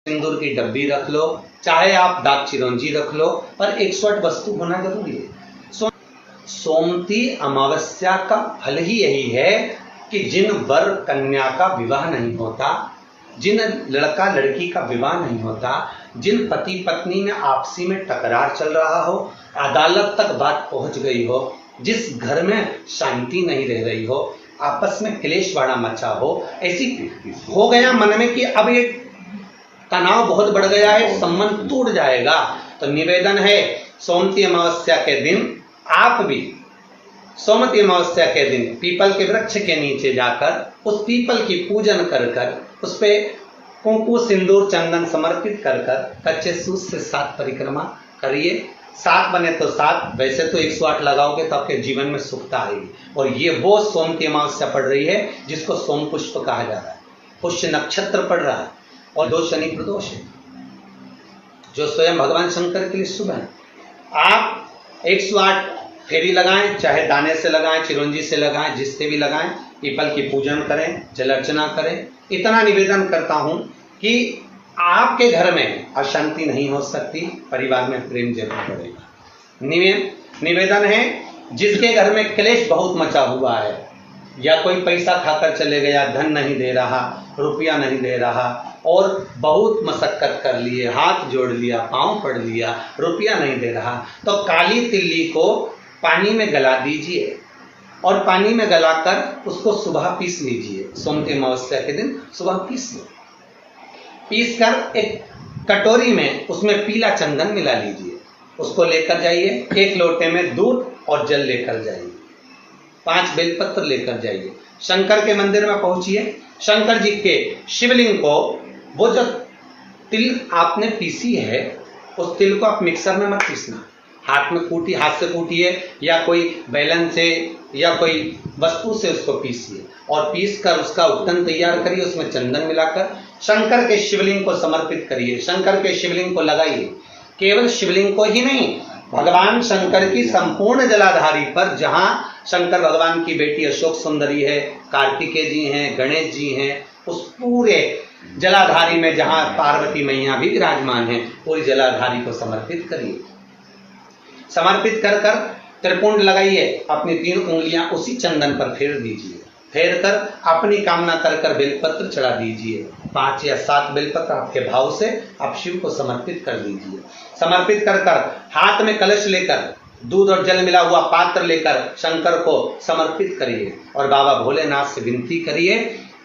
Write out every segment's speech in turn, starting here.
सिंदूर की डब्बी रख लो, चाहे आप डाक चिरौंजी रख लो, पर 108 वस्तु होना जरूरी है। सोमती अमावस्या का फल ही यही है कि जिन वर कन्या का विवाह नहीं होता, जिन लड़का लड़की का विवाह नहीं होता, जिन पति पत्नी में आपसी में टकरार चल रहा हो, अदालत तक बात पहुंच गई हो, जिस घर में शांति नहीं रह रही हो, आपस में क्लेश बड़ा मचा हो, ऐसी हो गया मन में कि अब ये तनाव बहुत बढ़ गया है, संबंध टूट जाएगा, तो निवेदन है सोमती अमावस्या के दिन आप भी सोमती अमावस्या के दिन पीपल के वृक्ष के नीचे जाकर उस पीपल की पूजन कर कर उस पे कुंकु सिंदूर चंदन समर्पित कर कर कच्चे सूत से 7 परिक्रमा करिए। 7 बने तो 7, वैसे तो 108 लगाओगे तो आपके जीवन में सुखता आएगी। और ये वो सोमती अमावस्या पड़ रही है जिसको सोम पुष्प कहा जा रहा है, पुष्य नक्षत्र पड़ रहा है और 2 शनि प्रदोष है जो स्वयं भगवान शंकर के लिए शुभ है। आप 108 फेरी लगाएं, चाहे दाने से लगाएं, चिरौंजी से लगाएं, जिससे भी लगाएं, पीपल की पूजन करें, जल अर्चना करें। इतना निवेदन करता हूं कि आपके घर में अशांति नहीं हो सकती, परिवार में प्रेम जरूर बढ़ेगा। निवेदन है जिसके घर में क्लेश बहुत मचा हुआ है, या कोई पैसा खाकर चले गया, धन नहीं दे रहा, रुपया नहीं दे रहा, और बहुत मशक्कत कर लिए, हाथ जोड़ लिया, पांव पड़ लिया, रुपया नहीं दे रहा, तो काली तिल्ली को पानी में गला दीजिए और पानी में गलाकर उसको सुबह पीस लीजिए। सोमती अमावस्या के दिन सुबह पीस लो, पीस कर एक कटोरी में उसमें पीला चंदन मिला लीजिए, उसको लेकर जाइए। 1 लोटे में दूध और जल लेकर जाइए, 5 बेलपत्र लेकर जाइए, शंकर के मंदिर में पहुंचिए। शंकर जी के शिवलिंग को, वो जो तिल आपने पीसी है उस तिल को आप मिक्सर में मत पीसना, हाथ से कूटिए या कोई बेलन से या कोई वस्तु से उसको पीसिए और पीस कर उसका उत्तन तैयार करिए, उसमें चंदन मिलाकर शंकर के शिवलिंग को समर्पित करिए, शंकर के शिवलिंग को लगाइए। केवल शिवलिंग को ही नहीं, भगवान शंकर की संपूर्ण जलाधारी पर, जहां शंकर भगवान की बेटी अशोक सुंदरी है, कार्तिकेय जी हैं, गणेश जी हैं, उस पूरे जलाधारी में जहां पार्वती मैया भी विराजमान है, पूरी जलाधारी को समर्पित करिए। समर्पित कर कर त्रिपुंड लगाइए, अपनी 3 उंगलियां उसी चंदन पर फेर दीजिए, फेर कर अपनी कामना कर कर बेलपत्र चढ़ा दीजिए। 5 या 7 बेलपत्र आपके भाव से आप शिव को समर्पित कर दीजिए। समर्पित कर कर हाथ में कलश लेकर, दूध और जल मिला हुआ पात्र लेकर शंकर को समर्पित करिए और बाबा भोलेनाथ से विनती करिए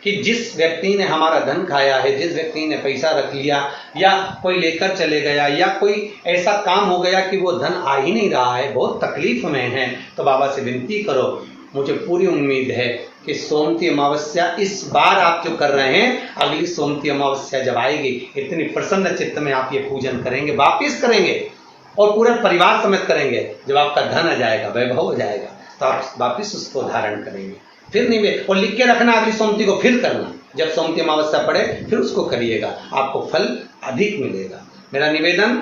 कि जिस व्यक्ति ने हमारा धन खाया है, जिस व्यक्ति ने पैसा रख लिया या कोई लेकर चले गया या कोई ऐसा काम हो गया कि वो धन आ ही नहीं रहा है, बहुत तकलीफ में है, तो बाबा से विनती करो। मुझे पूरी उम्मीद है कि सोमती अमावस्या इस बार आप जो कर रहे हैं, अगली सोमती अमावस्या जब आएगी, इतनी प्रसन्न चित्त में आप ये पूजन करेंगे, वापिस करेंगे और पूरे परिवार समेत करेंगे। जब आपका धन आ जाएगा, वैभव हो जाएगा, तो आप वापिस उसको धारण करेंगे। फिर नहीं, और लिख के रखना, अगली सोमती को फिर करना, जब सोमती अमावस्या पड़े फिर उसको करिएगा, आपको फल अधिक मिलेगा। मेरा निवेदन,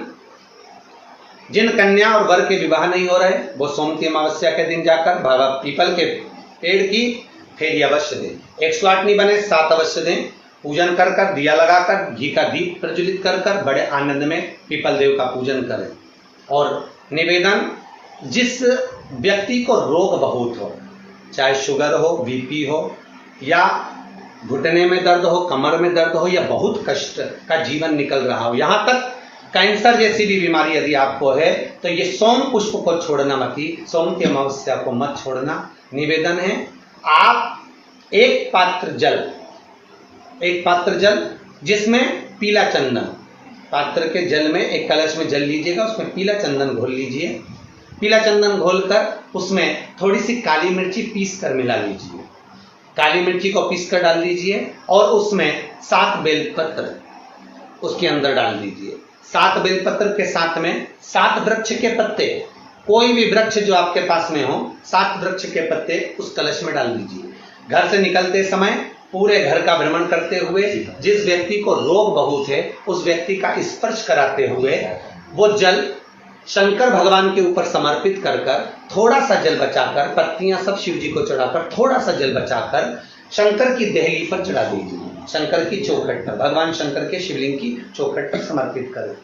जिन कन्या और वर के विवाह नहीं हो रहे, वो सोमती अमावस्या के दिन जाकर बाबा पीपल के पेड़ की फेरी अवश्य दें। 108 नहीं बने 7 अवश्य दें। पूजन कर कर, दिया लगाकर, घी का दीप प्रज्वलित कर कर बड़े आनंद में पीपल देव का पूजन करें। और निवेदन, जिस व्यक्ति को रोग बहुत हो, चाहे शुगर हो, बीपी हो, या घुटने में दर्द हो, कमर में दर्द हो, या बहुत कष्ट का जीवन निकल रहा हो, यहाँ तक कैंसर जैसी भी बीमारी यदि आपको है, तो ये सोम पुष्प को छोड़ना मत ही, सोमती अमावस्या को मत छोड़ना। निवेदन है, आप एक पात्र जल जिसमें पीला चंदन, पात्र के जल में एक कलश में जल लीजिएगा, उसमें पीला चंदन घोल लीजिए। पीला चंदन घोलकर उसमें थोड़ी सी काली मिर्ची पीस कर मिला लीजिए, काली मिर्ची को पीस कर डाल दीजिए और उसमें 7 बेलपत्र उसके अंदर डाल दीजिए। 7 बेलपत्र के साथ में 7 वृक्ष के पत्ते, कोई भी वृक्ष जो आपके पास में हो, 7 वृक्ष के पत्ते उस कलश में डाल दीजिए। घर से निकलते समय पूरे घर का भ्रमण करते हुए, जिस व्यक्ति को रोग बहुत है उस व्यक्ति का स्पर्श कराते हुए वो जल शंकर भगवान के ऊपर समर्पित कर कर, थोड़ा सा जल बचाकर, पत्तियां सब शिव जी को चढ़ाकर, थोड़ा सा जल बचाकर शंकर की देहली पर चढ़ा दीजिए। शंकर की चौखट पर, भगवान शंकर के शिवलिंग की चौखट पर समर्पित करें।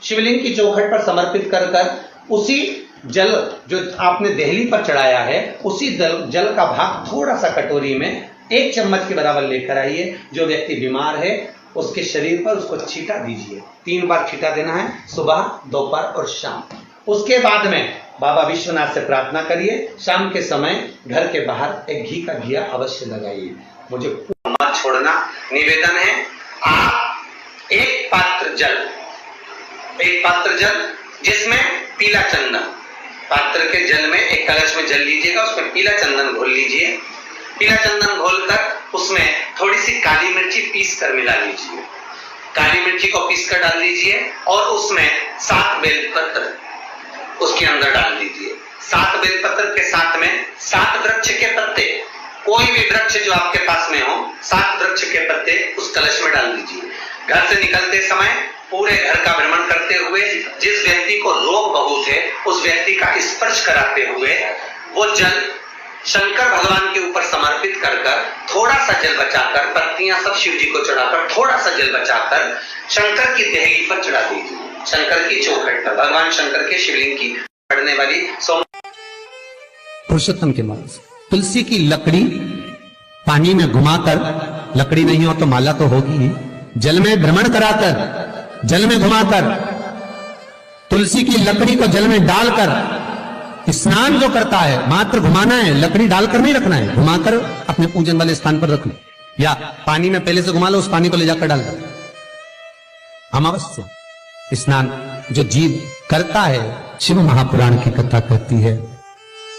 शिवलिंग की चौखट पर समर्पित कर कर उसी जल जो आपने देहली पर चढ़ाया है, उसी जल का भाग थोड़ा सा कटोरी में 1 चम्मच के बराबर लेकर आइए। जो व्यक्ति बीमार है उसके शरीर पर उसको छींटा दीजिए। 3 बार छींटा देना है, सुबह, दोपहर और शाम। उसके बाद में बाबा विश्वनाथ से प्रार्थना करिए। शाम के समय घर के बाहर एक घी का दिया अवश्य लगाइए। मुझे मत छोड़ना। निवेदन है, आप एक पात्र जल जिसमें पीला चंदन, पात्र के जल में एक कलश में जल लीजिएगा, उसमें पीला चंदन घोल लीजिए। पीला चंदन घोलकर उसमें थोड़ी सी काली मिर्ची पीस कर मिला लीजिए। काली मिर्ची को पीस कर डाल दीजिए और उसमें 7 बेलपत्र उसके अंदर डाल दीजिए। 7 बेलपत्र के साथ में 7 वृक्ष के पत्ते, कोई भी वृक्ष जो आपके पास में हो, 7 वृक्ष के पत्ते उस कलश में डाल दीजिए। घर से निकलते समय पूरे घर का भ्रमण करते हुए जिस व्यक्ति को रोग बहुत है उस व्यक्ति का स्पर्श कराते हुए वो जल शंकर भगवान के ऊपर समर्पित कर थोड़ा सा जल बचाकर, पत्तियां सब शिव जी को चढ़ाकर थोड़ा सा जल बचाकर शंकर की देहली पर चढ़ा दीजिए। शंकर की चौखट पर, भगवान शंकर के शिवलिंग की पड़ने वाली पुरुषोत्तम के मार्ग से तुलसी की लकड़ी पानी में घुमाकर, लकड़ी नहीं हो तो माला तो होगी ही, जल में भ्रमण कराकर, जल में घुमाकर, तुलसी की लकड़ी को जल में डालकर स्नान जो करता है, मात्र घुमाना है, लकड़ी डालकर नहीं रखना है, घुमाकर अपने पूजन वाले स्थान पर रख लो, या पानी में पहले से घुमा लो, उस पानी को ले जाकर डाल दो। अमावस्या स्नान जो जीव करता है, शिव महापुराण की कथा कहती है,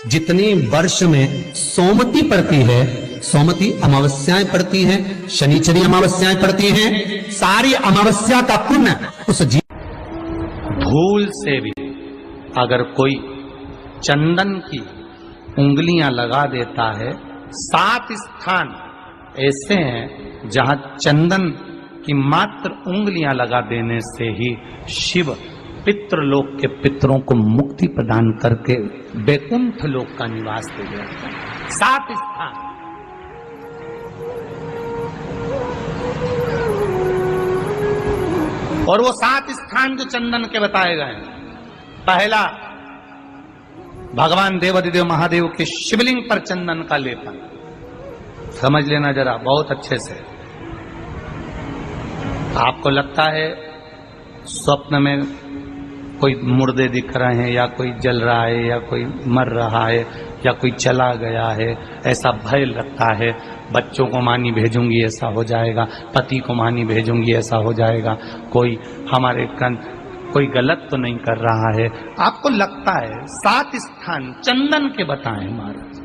जितनी वर्ष में सोमती पड़ती है, सोमती अमावस्याएं पड़ती हैं, शनिचरी अमावस्याएं पड़ती हैं, सारी अमावस्या का पुण्य उस जीव। भूल से भी अगर कोई चंदन की उंगलियां लगा देता है, 7 स्थान ऐसे हैं जहां चंदन की मात्र उंगलियां लगा देने से ही शिव पितृलोक के पितरों को मुक्ति प्रदान करके वैकुंठ लोक का निवास दे देते हैं। 7 स्थान। और वो 7 स्थान जो चंदन के बताए गए हैं, पहला भगवान देवाधिदेव महादेव के शिवलिंग पर चंदन का लेपन। समझ लेना जरा बहुत अच्छे से। आपको लगता है स्वप्न में कोई मुर्दे दिख रहे हैं, या कोई जल रहा है, या कोई मर रहा है, या कोई चला गया है, ऐसा भय लगता है। बच्चों को मानी भेजूंगी ऐसा हो जाएगा, पति को मानी भेजूंगी ऐसा हो जाएगा, कोई हमारे कोई गलत तो नहीं कर रहा है, आपको लगता है। 7 स्थान चंदन के बताएं महाराज।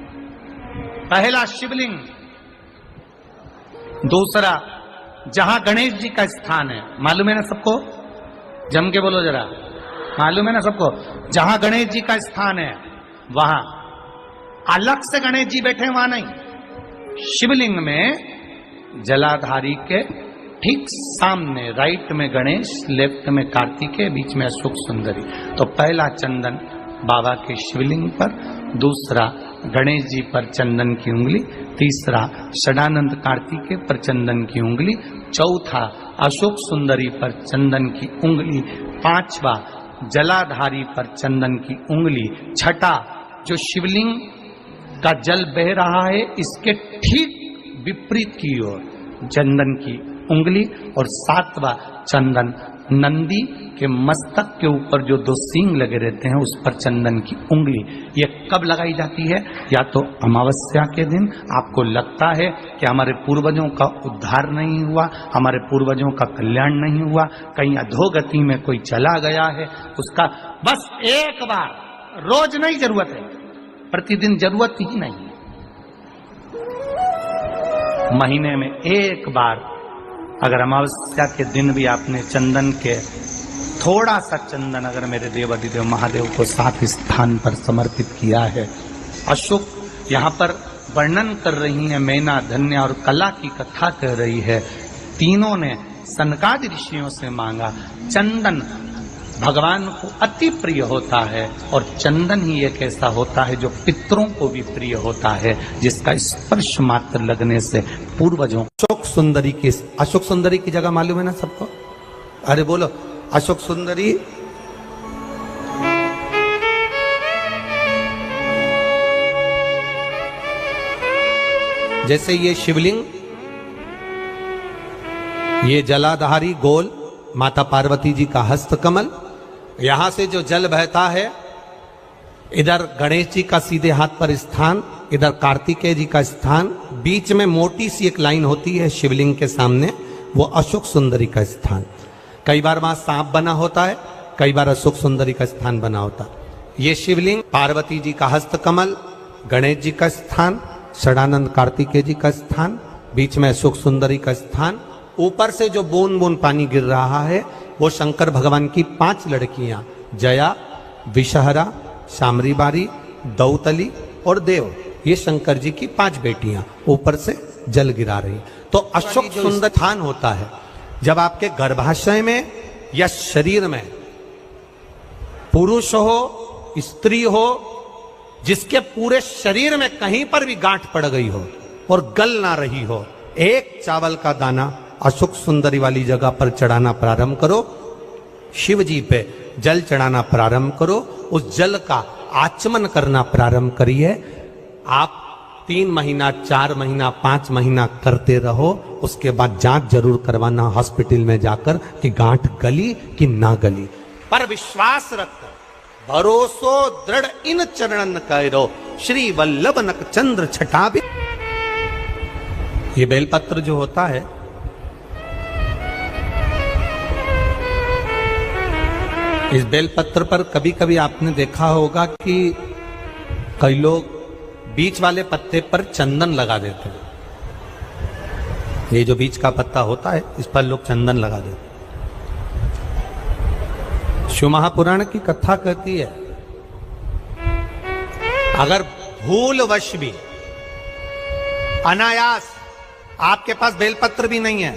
पहला शिवलिंग, दूसरा जहां गणेश जी का स्थान है, मालूम है ना सबको, जम के बोलो जरा, मालूम है ना सबको, जहां गणेश जी का स्थान है वहां अलग से गणेश जी बैठे, वहां नहीं। शिवलिंग में जलाधारी के ठीक सामने राइट में गणेश, लेफ्ट में कार्तिकेय, बीच में अशोक सुंदरी। तो पहला चंदन बाबा के शिवलिंग पर, दूसरा गणेश जी पर चंदन की उंगली, तीसरा षडानंद कार्तिकेय पर चंदन की उंगली, चौथा अशोक सुंदरी पर चंदन की उंगली, पांचवा जलाधारी पर चंदन की उंगली, छठा जो शिवलिंग का जल बह रहा है इसके ठीक विपरीत की ओर चंदन की उंगली, और 7वां चंदन नंदी के मस्तक के ऊपर जो 2 सींग लगे रहते हैं उस पर चंदन की उंगली। ये कब लगाई जाती है? या तो अमावस्या के दिन आपको लगता है कि हमारे पूर्वजों का उद्धार नहीं हुआ, हमारे पूर्वजों का कल्याण नहीं हुआ, कहीं अधोगति में कोई चला गया है, उसका बस एक बार, रोज नहीं जरूरत है, प्रतिदिन जरूरत ही नहीं, महीने में एक बार अगर अमावस्या के दिन भी आपने चंदन के थोड़ा सा चंदन अगर मेरे देवाधिदेव महादेव को 7 स्थान पर समर्पित किया है। अशोक यहाँ पर वर्णन कर रही है, मैना, धन्य और कला की कथा कह रही है। तीनों ने सनकादि ऋषियों से मांगा, चंदन भगवान को अति प्रिय होता है। और चंदन ही एक ऐसा होता है जो पितरों को भी प्रिय होता है, जिसका स्पर्श मात्र लगने से पूर्वजों। अशोक सुंदरी की जगह मालूम है ना सबको? अरे बोलो, अशोक सुंदरी जैसे ये शिवलिंग, ये जलाधारी गोल माता पार्वती जी का हस्त कमल, यहां से जो जल बहता है, इधर गणेश जी का सीधे हाथ पर स्थान, इधर कार्तिकेय जी का स्थान, बीच में मोटी सी एक लाइन होती है शिवलिंग के सामने, वो अशोक सुंदरी का स्थान। कई बार वहां सांप बना होता है, कई बार अशोक सुंदरी का स्थान बना होता है। ये शिवलिंग पार्वती जी का हस्त कमल, गणेश जी का स्थान, षडानंद कार्तिकेय जी का स्थान, बीच में अशोक सुंदरी का स्थान। ऊपर से जो बूंद बूंद पानी गिर रहा है वो शंकर भगवान की 5 लड़कियां, जया, विषहरा, शामरीबारी, दौतली और देव, ये शंकर जी की 5 बेटियां ऊपर से जल गिरा रही। तो अशोक सुंदर स्थान होता है जब आपके गर्भाशय में या शरीर में पुरुष हो, स्त्री हो, जिसके पूरे शरीर में कहीं पर भी गांठ पड़ गई हो और गल ना रही हो, एक चावल का दाना अशोक सुंदरी वाली जगह पर चढ़ाना प्रारंभ करो, शिव जी पे जल चढ़ाना प्रारंभ करो, उस जल का आचमन करना प्रारंभ करिए। आप 3 महीना, 4 महीना, 5 महीना करते रहो, उसके बाद जांच जरूर करवाना हॉस्पिटल में जाकर कि गांठ गली कि ना गली। पर विश्वास रख, भरोसो दृढ़ इन चरणन कैरो, श्री वल्लभ नक चंद्र छटा भी। ये बेलपत्र जो होता है, इस बेलपत्र पर कभी कभी आपने देखा होगा कि कई लोग बीच वाले पत्ते पर चंदन लगा देते हैं। ये जो बीच का पत्ता होता है, इस पर लोग चंदन लगा देते हैं। शिव महापुराण की कथा कहती है, अगर भूलवश भी अनायास आपके पास बेलपत्र भी नहीं है,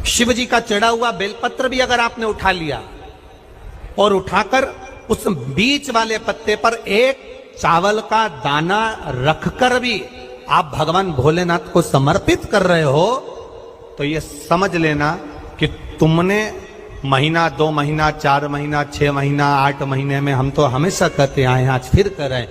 शिव जी का चढ़ा हुआ बेलपत्र भी अगर आपने उठा लिया और उठाकर उस बीच वाले पत्ते पर एक चावल का दाना रखकर भी आप भगवान भोलेनाथ को समर्पित कर रहे हो, तो ये समझ लेना कि तुमने महीना, 2 महीना, 4 महीना, 6 महीना, 8 महीने में, हम तो हमेशा कहते आए, आज फिर कर रहे हैं,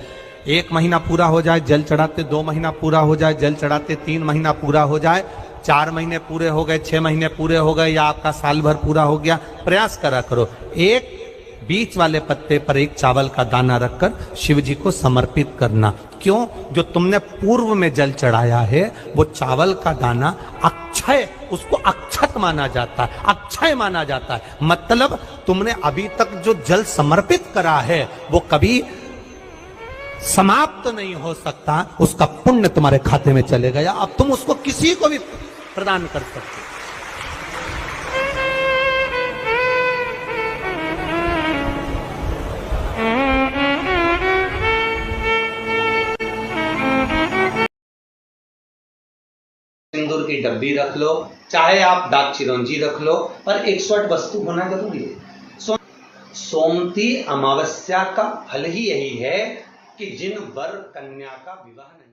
1 महीना पूरा हो जाए जल चढ़ाते, 2 महीना पूरा हो जाए जल चढ़ाते, 3 महीना पूरा हो जाए, 4 महीने पूरे हो गए, 6 महीने पूरे हो गए, या आपका साल भर पूरा हो गया, प्रयास करा करो, एक बीच वाले पत्ते पर एक चावल का दाना रखकर शिव जी को समर्पित करना। क्यों? जो तुमने पूर्व में जल चढ़ाया है वो चावल का दाना अक्षय, उसको अक्षत माना जाता है, अक्षय माना जाता है। मतलब तुमने अभी तक जो जल समर्पित करा है वो कभी समाप्त नहीं हो सकता, उसका पुण्य तुम्हारे खाते में चले गया, अब तुम उसको किसी को भी प्रदान कर सकते हो। सिंदूर की डब्बी रख लो, चाहे आप डाक चिरौंजी रख लो, पर 108 वस्तु होना जरूरी है। सोमती अमावस्या का फल ही यही है कि जिन वर कन्या का विवाह नहीं